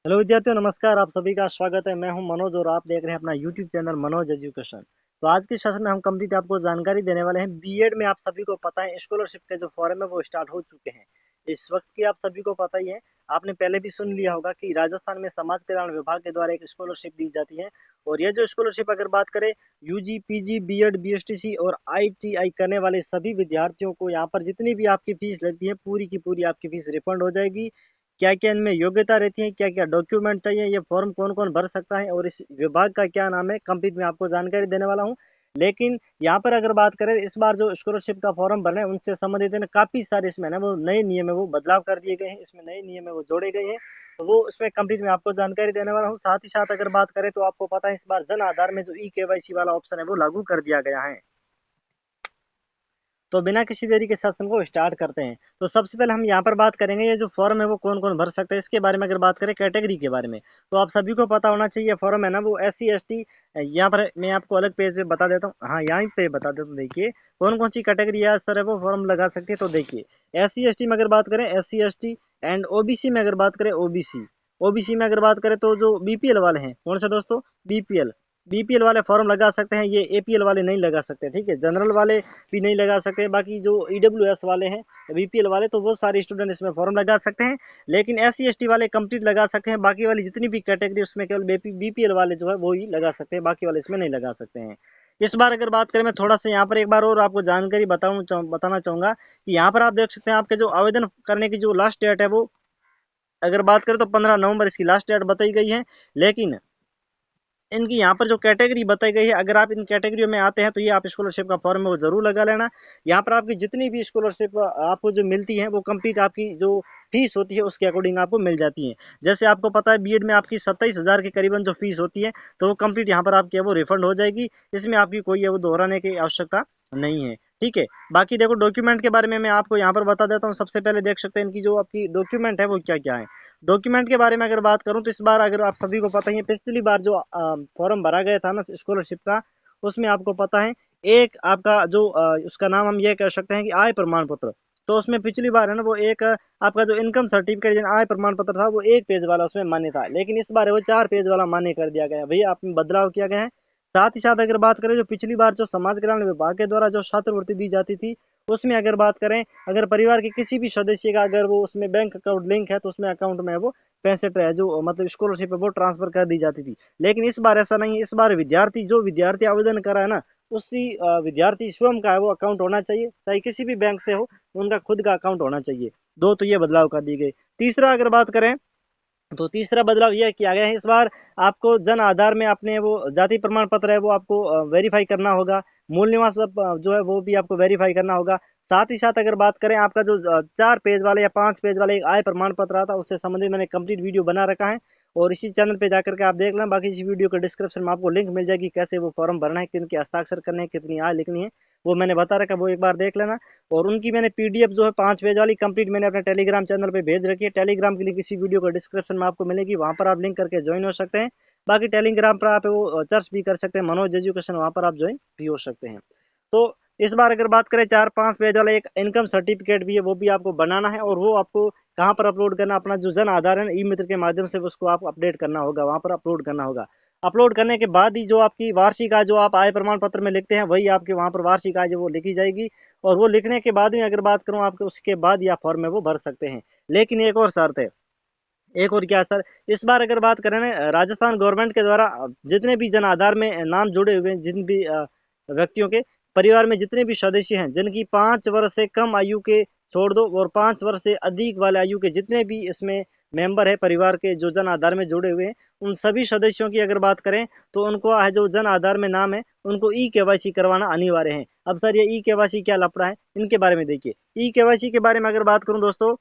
Hello विद्यार्थियों, नमस्कार। आप सभी का स्वागत है। मैं हूं मनोज और आप देख रहे हैं अपना यूट्यूब चैनल मनोज एजुकेशन। तो आज के सेशन में हम कंप्लीट आपको जानकारी देने वाले हैं। बीएड में आप सभी को पता है स्कॉलरशिप के जो फॉर्म है वो स्टार्ट हो चुके हैं। इस वक्त की आप सभी को पता ही है। आपने पहले भी सुन लिया होगा कि राजस्थान में समाज कल्याण विभाग के द्वारा एक स्कॉलरशिप दी जाती है। और ये जो स्कॉलरशिप अगर बात करें यूजी, पीजी, बीएड, बीएसटीसी और आईटीआई करने वाले सभी विद्यार्थियों को यहाँ पर जितनी भी आपकी फीस लगती है पूरी की पूरी आपकी फीस रिफंड हो जाएगी। क्या-क्या इनमें योग्यता रहती है, क्या-क्या डॉक्यूमेंट चाहिए, ये फॉर्म कौन-कौन भर सकता है और इस विभाग का क्या नाम है, कंप्लीट मैं आपको जानकारी देने वाला हूँ। लेकिन यहाँ पर अगर बात करें इस बार जो स्कॉलरशिप का फॉर्म भरना है उनसे संबंधित है ना काफ़ी सारे इसमें ना वो नए नियम है वो बदलाव कर दिए गए हैं, इसमें नए नियम है वो जोड़े गए हैं। तो वो इसमें कंप्लीट मैं आपको जानकारी देने वाला हूँ। साथ ही साथ अगर बात करें तो आपको पता है इस बार जन आधार में जो ई-केवाईसी वाला ऑप्शन है वो लागू कर दिया गया है। तो बिना किसी देरी के सेशन को स्टार्ट करते हैं। तो सबसे पहले हम यहाँ पर बात करेंगे ये जो फॉर्म है वो कौन-कौन भर सकता है इसके बारे में अगर बात करें कैटेगरी के बारे में। तो आप सभी को पता होना चाहिए फॉर्म है ना वो एससी, एसटी यहाँ पर मैं आपको अलग पेज पे बता देता हूँ। हाँ, यहीं पे बता देता हूँ देखिए, कौन-कौन सी कैटेगरी है सर है वो फॉर्म लगा सकती है। तो देखिए एससी, एसटी में अगर बात करें एससी, एसटी एंड ओबीसी में अगर बात करें ओबीसी। ओबीसी में अगर बात करें तो जो बीपीएल वाले हैं, कौन से दोस्तों? बीपीएल। बीपीएल वाले फॉर्म लगा सकते हैं, ये एपीएल वाले नहीं लगा सकते, ठीक है? जनरल वाले भी नहीं लगा सकते। बाकी जो ईडब्ल्यूएस वाले हैं, बीपीएल वाले, तो वो सारे स्टूडेंट इसमें फॉर्म लगा सकते हैं। लेकिन एससी एसटी वाले कंप्लीट लगा सकते हैं। बाकी वाली जितनी भी कैटेगरी उसमें केवल बीपीएल वाले जो है वो ही लगा सकते हैं, बाकी वाले इसमें नहीं लगा सकते हैं। इस बार अगर बात करें मैं थोड़ा सा यहाँ पर एक बार और आपको जानकारी बताना चाहूंगा कि यहाँ पर आप देख सकते हैं आपके जो आवेदन करने की जो लास्ट डेट है वो अगर बात करें तो 15 नवंबर इसकी लास्ट डेट बताई गई है। लेकिन इनकी यहाँ पर जो कैटेगरी बताई गई है अगर आप इन कैटेगरियों में आते हैं तो ये आप स्कॉलरशिप का फॉर्म है वो जरूर लगा लेना। यहाँ पर आपकी जितनी भी स्कॉलरशिप आपको जो मिलती है वो कंप्लीट आपकी जो फीस होती है उसके अकॉर्डिंग आपको मिल जाती है। जैसे आपको पता है बीएड में आपकी 27,000 के करीबन जो फीस होती है तो वो कंप्लीट यहाँ पर आपकी है वो रिफंड हो जाएगी। इसमें आपकी कोई है वो दोहराने की आवश्यकता नहीं है, ठीक है। बाकी देखो डॉक्यूमेंट के बारे में मैं आपको यहाँ पर बता देता हूँ। सबसे पहले देख सकते हैं इनकी जो आपकी डॉक्यूमेंट है वो क्या क्या है। डॉक्यूमेंट के बारे में अगर बात करूं तो इस बार अगर आप सभी को पता ही है पिछली बार जो फॉर्म भरा गया था ना स्कॉलरशिप का उसमें आपको पता है एक आपका जो उसका नाम हम ये कह सकते हैं कि आय प्रमाण पत्र। तो उसमें पिछली बार है ना वो एक आपका जो इनकम सर्टिफिकेट आय प्रमाण पत्र था वो एक पेज वाला उसमें मान्य था। लेकिन इस बार वो 4 पेज वाला मान्य कर दिया गया है। भैया आप में बदलाव किया गया है। साथ ही साथ अगर बात करें जो पिछली बार जो समाज कल्याण विभाग के द्वारा जो छात्रवृत्ति दी जाती थी उसमें अगर बात करें अगर परिवार के किसी भी सदस्य का अगर वो उसमें बैंक अकाउंट लिंक है तो उसमें अकाउंट में वो पैसे जो मतलब स्कॉलरशिप है वो ट्रांसफर कर दी जाती थी। लेकिन इस बार ऐसा नहीं है। इस बार विद्यार्थी आवेदन करा है ना उसी विद्यार्थी स्वयं का है वो अकाउंट होना चाहिए, चाहे किसी भी बैंक से हो, उनका खुद का अकाउंट होना चाहिए। दो तो ये बदलाव कर दी गई। तीसरा अगर बात करें तो तीसरा बदलाव यह किया गया है इस बार आपको जन आधार में अपने वो जाति प्रमाण पत्र है वो आपको वेरीफाई करना होगा। मूल निवास जो है वो भी आपको वेरीफाई करना होगा। साथ ही साथ अगर बात करें आपका जो 4 पेज वाले या 5 पेज वाले एक आय प्रमाण पत्र आता है उससे संबंधित मैंने कंप्लीट वीडियो बना रखा है और इसी चैनल पे जाकर के आप देख लें। बाकी इसी वीडियो के डिस्क्रिप्शन में आपको लिंक मिल जाएगी कैसे वो फॉर्म भरना है, किन के हस्ताक्षर करने हैं, कितनी आय लिखनी है, वो मैंने बता रखा है, वो एक बार देख लेना। और उनकी मैंने पीडीएफ जो है 5 पेज वाली कंप्लीट मैंने अपने टेलीग्राम चैनल पे भेज रखी है। टेलीग्राम की लिंक इसी वीडियो का डिस्क्रिप्शन में आपको मिलेगी, वहां पर आप लिंक करके ज्वाइन हो सकते हैं। बाकी टेलीग्राम पर आप वो सर्च भी कर सकते हैं मनोज एजुकेशन, वहां पर आप ज्वाइन भी हो सकते हैं। तो इस बार अगर बात करें 4-5 पेज वाला एक इनकम सर्टिफिकेट भी है वो भी आपको बनाना है और वो आपको कहाँ पर अपलोड करना, अपना जो जन आधार है ई मित्र के माध्यम से उसको आप अपडेट करना होगा, वहां पर अपलोड करना होगा। अपलोड करने के बाद ही जो आपकी वार्षिक आय जो आप आय प्रमाण पत्र में लिखते हैं वही आपके वहां पर वार्षिक आय जो वो लिखी जाएगी। और वो लिखने के बाद में अगर बात करूं आपके उसके बाद या फॉर्म में वो भर सकते हैं। लेकिन एक और शर्त है। एक और क्या सर, इस बार अगर बात करें ना राजस्थान गवर्नमेंट के द्वारा जितने भी जन आधार में नाम जुड़े हुए हैं जिन भी व्यक्तियों के परिवार में जितने भी सदस्य हैं जिनकी 5 वर्ष से कम आयु के छोड़ दो और 5 वर्ष से अधिक वाले आयु के जितने भी इसमें मेंबर है परिवार के जो जन आधार में जुड़े हुए हैं उन सभी सदस्यों की अगर बात करें तो उनको जो जन आधार में नाम है उनको ई केवाईसी करवाना अनिवार्य है। अब सर ये ई केवाईसी क्या लफड़ा है इनके बारे में देखिए। ई केवाईसी के बारे में अगर बात करूं दोस्तों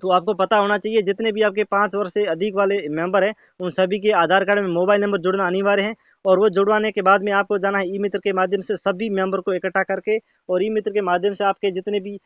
तो आपको पता होना चाहिए जितने भी आपके 5 वर्ष से अधिक वाले मेंबर हैं उन सभी के आधार कार्ड में मोबाइल नंबर जुड़ना अनिवार्य है। और वो जुड़वाने के बाद में आपको जाना है ई मित्र के माध्यम से सभी मेंबर को इकट्ठा करके, और ई मित्र के माध्यम से आपके जितने भी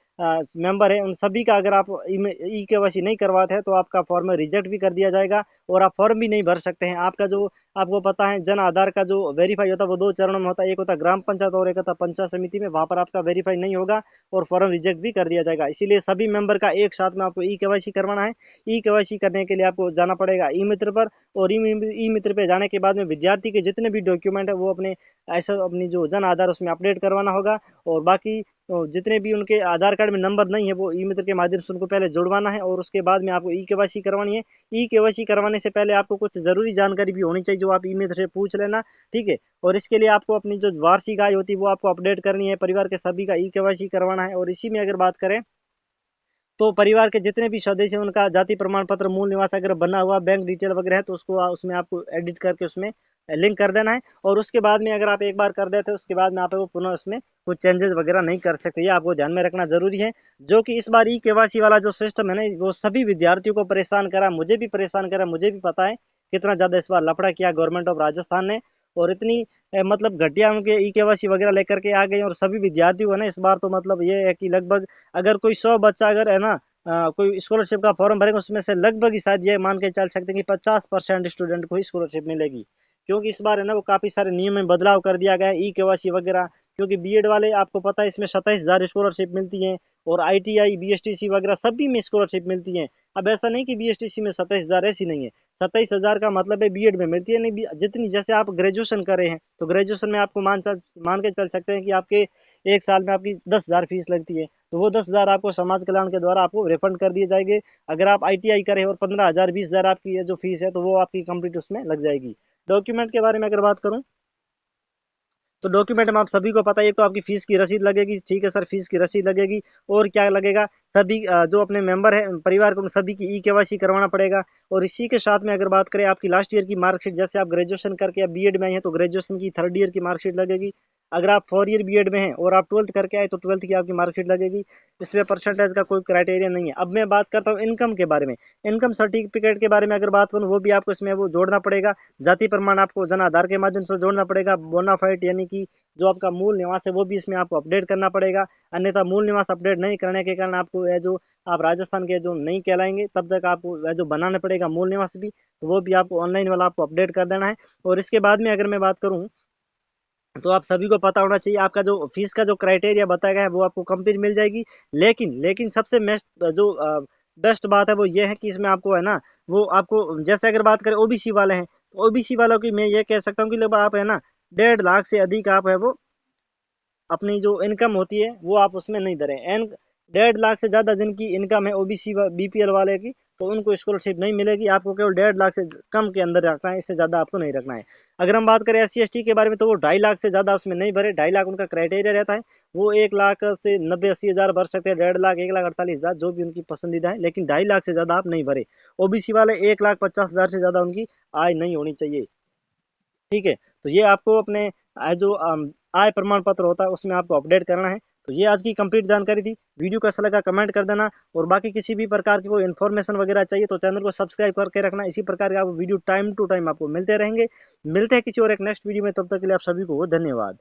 मेंबर हैं उन सभी का अगर आप ई केवाईसी नहीं करवाते हैं तो आपका फॉर्म रिजेक्ट भी कर दिया जाएगा और आप फॉर्म भी नहीं भर सकते हैं। आपका जो आपको पता है जन आधार का जो वेरीफाई होता है वो 2 चरणों में होता है, एक होता है ग्राम पंचायत और एक होता है पंचायत समिति में, वहाँ पर आपका वेरीफाई नहीं होगा और फॉर्म रिजेक्ट भी कर दिया जाएगा। इसीलिए सभी मेंबर का एक साथ में आपको ई केवाईसी करवाना है। ई केवाईसी करने के लिए आपको जाना पड़ेगा ई मित्र पर, और ई मित्र पे जाने के बाद में विद्यार्थी के जितने भी डॉक्यूमेंट है वो अपने ऐसा अपनी जो जन आधार उसमें अपडेट करवाना होगा, और बाकी तो जितने भी उनके आधार कार्ड में नंबर नहीं है वो ई मित्र के माध्यम से उनको पहले जुड़वाना है, और उसके बाद में आपको ई केवाईसी करवानी है। ई केवाईसी करवाने से पहले आपको कुछ जरूरी जानकारी भी होनी चाहिए जो आप ई मित्र से पूछ लेना, ठीक है। और इसके लिए आपको अपनी जो वार्षिक आय होती है वो आपको अपडेट करनी है, परिवार के सभी का ई केवाईसी करवाना है। और इसी में अगर बात करें तो परिवार के जितने भी सदस्य हैं उनका जाति प्रमाण पत्र, मूल निवास अगर बना हुआ, बैंक डिटेल वगैरह है तो उसको उसमें आपको एडिट करके उसमें लिंक कर देना है। और उसके बाद में अगर आप एक बार कर देते हैं उसके बाद में आप वो पुनः उसमें कुछ चेंजेस वगैरह नहीं कर सकते, ये आपको ध्यान में रखना जरूरी है। जो कि इस बार ई केवाईसी वाला जो सिस्टम है ना वो सभी विद्यार्थियों को परेशान करा, मुझे भी परेशान करा, मुझे भी पता है कितना ज्यादा इस बार लफड़ा किया गवर्नमेंट ऑफ राजस्थान ने, और इतनी मतलब घटिया उनके ई केवाईसी वगैरह लेकर के आ गई। और सभी विद्यार्थियों को ना इस बार तो मतलब ये है कि लगभग अगर कोई 100 बच्चा अगर है ना कोई स्कॉलरशिप का फॉर्म भरेगा उसमें से लगभग ही शायद ये मान के चल सकते हैं कि 50% स्टूडेंट को ही स्कॉलरशिप मिलेगी, क्योंकि इस बार है ना वो काफी सारे नियम में बदलाव कर दिया गया है ई केवाईसी वगैरह। क्योंकि बीएड वाले आपको पता है इसमें 27,000 स्कॉलरशिप मिलती है, और आईटीआई बीएसटीसी वगैरह सभी में स्कॉलरशिप मिलती है। अब ऐसा नहीं कि बीएसटीसी में 27,000, ऐसी नहीं है। 27,000 का मतलब है बीएड में मिलती है, नहीं जितनी जैसे आप ग्रेजुएशन कर रहे हैं तो ग्रेजुएशन में आपको मान के चल सकते हैं कि आपके एक साल में आपकी 10,000 फीस लगती है, तो वो 10,000 आपको समाज कल्याण के द्वारा आपको रिफंड कर दिए जाएंगे। अगर आप आईटीआई करें और 15,000 20,000 आपकी ये जो फीस है तो वो आपकी कंप्लीट उसमें लग जाएगी। डॉक्यूमेंट के बारे में अगर बात करूं तो डॉक्यूमेंट में आप सभी को पता है, एक तो आपकी फीस की रसीद लगेगी, ठीक है सर, फीस की रसीद लगेगी। और क्या लगेगा, सभी जो अपने मेंबर है परिवार को उन सभी की ई केवाईसी करवाना पड़ेगा। और इसी के साथ में अगर बात करें आपकी लास्ट ईयर की मार्कशीट, जैसे आप ग्रेजुएशन करके या बीएड में आए हैं तो ग्रेजुएशन की 3rd ईयर की मार्कशीट लगेगी। अगर आप 4 ईयर बीएड में हैं और आप 12th करके आए तो 12th की आपकी मार्कशीट लगेगी। इसमें परसेंटेज का कोई क्राइटेरिया नहीं है। अब मैं बात करता हूँ इनकम के बारे में। इनकम सर्टिफिकेट के बारे में अगर बात करूँ वो भी आपको इसमें वो जोड़ना पड़ेगा। जाति प्रमाण आपको जन आधार के माध्यम से जोड़ना पड़ेगा। बोनाफाइड यानी कि जो आपका मूल निवास है वो भी इसमें आपको अपडेट करना पड़ेगा। अन्यथा मूल निवास अपडेट नहीं करने के कारण आपको यह जो आप राजस्थान के जो नहीं कहलाएंगे तब तक आपको वह जो बनाना पड़ेगा मूल निवास भी, तो वो भी आपको ऑनलाइन वाला आपको अपडेट कर देना है। और इसके बाद में अगर मैं बात करूँ तो आप सभी को पता होना चाहिए आपका जो फीस का जो क्राइटेरिया बताया गया है वो आपको कंप्लीट मिल जाएगी। लेकिन लेकिन सबसे बेस्ट जो बेस्ट बात है वो ये है कि इसमें आपको है ना वो आपको जैसे अगर बात करें ओबीसी वाले हैं तो ओबीसी वालों की मैं ये कह सकता हूँ कि लगभग आप है ना 1.5 लाख से अधिक आप है वो अपनी जो इनकम होती है वो आप उसमें नहीं धरें। एन 1.5 लाख से ज़्यादा जिनकी इनकम है ओबीसी बीपीएल वाले की तो उनको स्कॉलरशिप नहीं मिलेगी। आपको केवल 1.5 लाख से कम के अंदर रखना है, इससे ज़्यादा आपको नहीं रखना है। अगर हम बात करें SC ST के बारे में तो वो 2.5 लाख से ज़्यादा उसमें नहीं भरे। 2.5 लाख उनका क्राइटेरिया रहता है। वो 1 लाख से 90-80 हज़ार भर सकते हैं, 1.5 लाख 1,48,000 जो भी उनकी पसंदीदा है, लेकिन 2.5 लाख से ज़्यादा आप नहीं भरे। ओबीसी वाले 1,50,000 से ज़्यादा उनकी आय नहीं होनी चाहिए, ठीक है। तो ये आपको अपने जो आय प्रमाण पत्र होता है उसमें आपको अपडेट करना है। तो ये आज की कंप्लीट जानकारी थी। वीडियो कैसा लगा कमेंट कर देना, और बाकी किसी भी प्रकार की कोई इन्फॉर्मेशन वगैरह चाहिए तो चैनल को सब्सक्राइब करके रखना। इसी प्रकार के आपको वीडियो टाइम टू टाइम आपको मिलते रहेंगे। मिलते हैं किसी और एक नेक्स्ट वीडियो में, तब तक के लिए आप सभी को धन्यवाद।